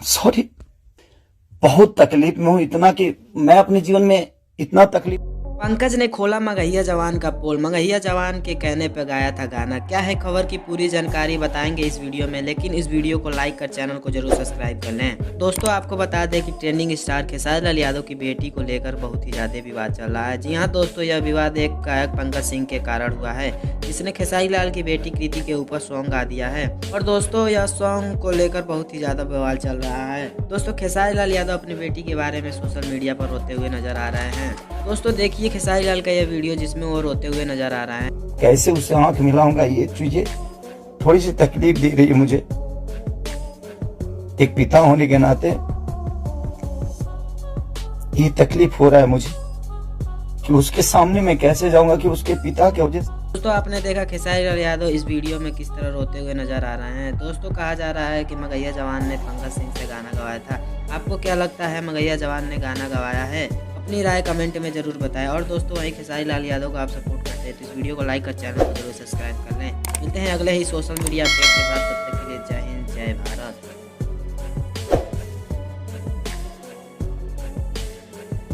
Sorry, बहुत तकलीफ में हूँ, इतना कि मैं अपने जीवन में इतना तकलीफ। पंकज ने खोला मगहिया जवान का पोल। मगहिया जवान के कहने पर गाया था गाना। क्या है खबर की पूरी जानकारी बताएंगे इस वीडियो में, लेकिन इस वीडियो को लाइक कर चैनल को जरूर सब्सक्राइब कर लें। दोस्तों आपको बता दें कि ट्रेंडिंग स्टार खेसारी लाल यादव की बेटी को लेकर बहुत ही ज्यादा विवाद चल रहा है। जी हाँ दोस्तों, यह विवाद एक गायक पंकज सिंह के कारण हुआ है, जिसने खेसारी लाल की बेटी कृति के ऊपर सॉन्ग गा दिया है। और दोस्तों यह सॉन्ग को लेकर बहुत ही ज्यादा बवाल चल रहा है। दोस्तों खेसारी लाल यादव अपनी बेटी के बारे में सोशल मीडिया पर रोते हुए नजर आ रहे हैं। दोस्तों देखिए खेसारी लाल का यह वीडियो जिसमें वो रोते हुए नजर आ रहा है। कैसे उसे आंख मिलाऊंगा, ये चीजें थोड़ी सी तकलीफ दे रही है मुझे। एक पिता होने के नाते ये तकलीफ हो रहा है मुझे कि उसके सामने मैं कैसे जाऊंगा कि उसके पिता के वजह से। दोस्तों आपने देखा खेसारी लाल यादव इस वीडियो में किस तरह रोते हुए नजर आ रहे हैं। दोस्तों कहा जा रहा है कि मगहिया जवान ने पंकज सिंह से गाना गवाया था। आपको क्या लगता है, मगहिया जवान ने गाना गवाया है? अपनी राय कमेंट में जरूर बताएं। और दोस्तों वहीं खेसारी लाल यादव को आप सपोर्ट करते हैं तो इस वीडियो को लाइक कर चैनल को जरूर सब्सक्राइब कर लें। मिलते हैं अगले ही सोशल मीडिया अपडेट के साथ, तब तक के लिए जय हिंद जय भारत।